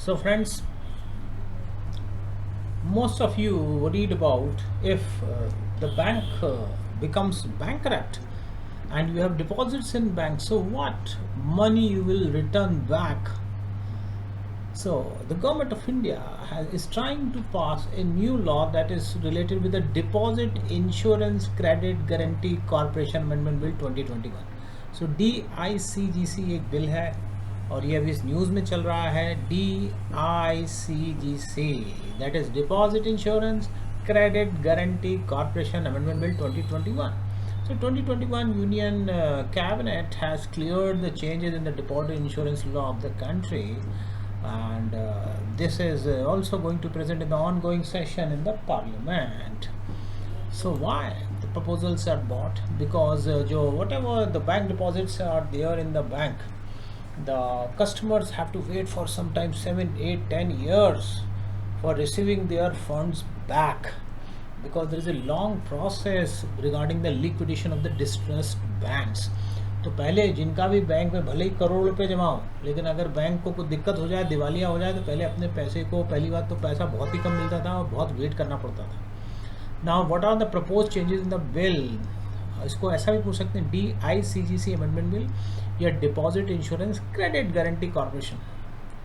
So, friends, most of you worried about if the bank becomes bankrupt and you have deposits in bank, so what money you will return back. So the government of India is trying to pass a new law that is related with the Deposit Insurance Credit Guarantee Corporation Amendment Bill 2021. So DICGC एक bill है और ये अभी इस news में चल रहा है. DICGC that is Deposit Insurance Credit Guarantee Corporation Amendment Bill 2021. So 2021 Union Cabinet has cleared the changes in the deposit insurance law of the country, and this is also going to present in the ongoing session in the parliament. So why the proposals are bought? Because whatever the bank deposits are there in the bank, the customers have to wait for sometimes 7, 8, 10 years for receiving their funds back, because there is a long process regarding the liquidation of the distressed banks. तो पहले जिनका भी bank में भले ही करोड़ रुपए जमा हो, लेकिन अगर बैंक को कुछ दिक्कत हो जाए, दिवालिया हो जाए, तो पहले अपने पैसे को, पहली बात तो पैसा बहुत ही कम मिलता था और बहुत वेट करना पड़ता था. Now what are the propose changes in the bill? इसको ऐसा भी पूछ सकते हैं, DICGC अमेंडमेंट बिल या deposit insurance credit guarantee corporation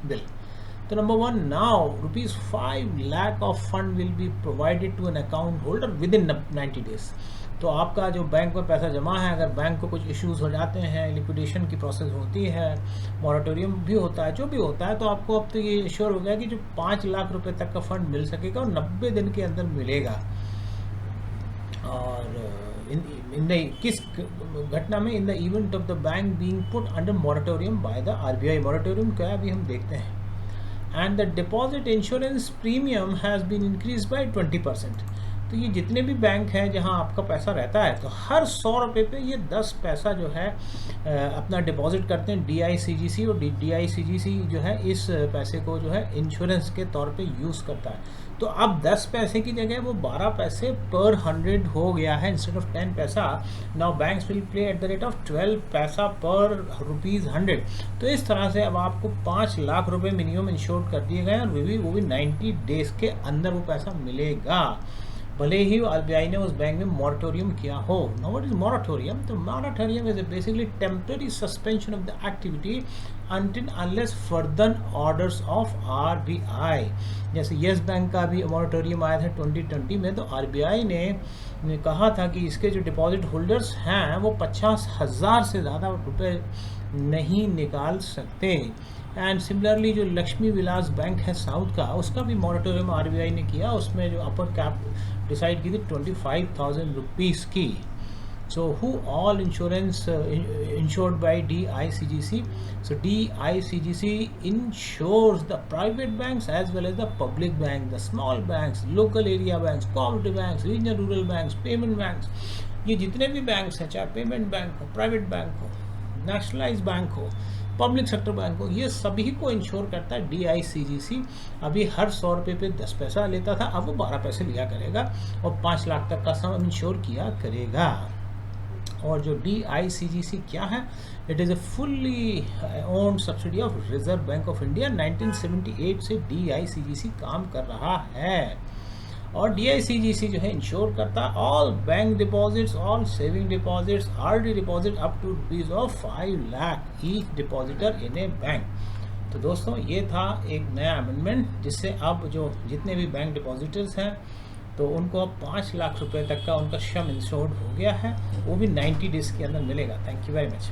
bill. तो number one, now ₹5 lakh of fund will be provided to an account holder within 90 days. तो आपका जो बैंक में पैसा जमा है, अगर बैंक को कुछ इश्यूज हो जाते हैं, लिक्विडेशन की प्रोसेस होती है, मॉरेटोरियम भी होता है, जो भी होता है, तो आपको अब तो ये इश्योर हो गया कि जो 5 लाख रुपए तक का फंड मिल सकेगा और 90 दिन के अंदर मिलेगा. और किस घटना में? In the event of the bank being put under moratorium by the RBI. Moratorium क्या है अभी हम देखते हैं. And the deposit insurance premium has been increase by 20%. तो ये जितने भी बैंक हैं जहां आपका पैसा रहता है, तो हर 100 रुपये पे ये 10 पैसा जो है अपना डिपॉजिट करते हैं DICGC, और DICGC जो है इस पैसे को जो है इंश्योरेंस के तौर पे यूज़ करता है. तो अब 10 पैसे की जगह वो 12 पैसे पर 100 हो गया है, इंस्टेड ऑफ 10 पैसा. Now banks will play at the rate of 12 पैसा पर ₹100. तो इस तरह से अब आपको 5 लाख रुपए मिनिमम इंश्योर कर दिए गए हैं, और वो भी 90 डेज के अंदर वो पैसा मिलेगा, भले ही RBI ने उस बैंक में मॉरेटोरियम किया हो. Now what is moratorium? तो moratorium is basically temporary suspension of the activity until unless further orders of RBI. जैसे येस बैंक का भी मॉरेटोरियम आया था 2020 में, तो RBI ने कहा था कि इसके जो डिपॉजिट होल्डर्स हैं वो 50,000 से ज़्यादा रुपए नहीं निकाल सकते. एंड सिमिलरली जो लक्ष्मी विलास बैंक है साउथ का, उसका भी मॉरेटोरियम RBI ने किया. उसमें जो अपर कैप डिसाइड की थी 25,000 रुपीज़ की. So who all insurance insured by DICGC? So DICGC insures the private banks as well as the public banks, the small banks, local area banks, cooperative banks, regional rural banks, payment banks. ये जितने भी banks हैं, चाहे payment bank हो, private bank हो, nationalise bank हो, public sector bank हो, ये सभी को इंश्योर करता है DICGC. अभी हर 100 रुपये पे 10 पैसा लेता था, अब वो 12 पैसे लिया करेगा और 5 लाख तक का सम इंश्योर किया करेगा. और जो DICGC क्या है? It is a fully owned subsidy of reserve bank of India. 1978 से DICGC काम कर रहा है, और DICGC जो है इंश्योर करता all bank deposits, all saving deposits, RD deposit up to ₹5 lakh each depositor in a bank. तो दोस्तों, ये था एक नया अमेंडमेंट, जिससे अब जो जितने भी बैंक डिपॉजिटर्स हैं, तो उनको अब 5 लाख रुपए तक का उनका सम इंश्योर्ड हो गया है, वो भी 90 डेज के अंदर मिलेगा. Thank you very much.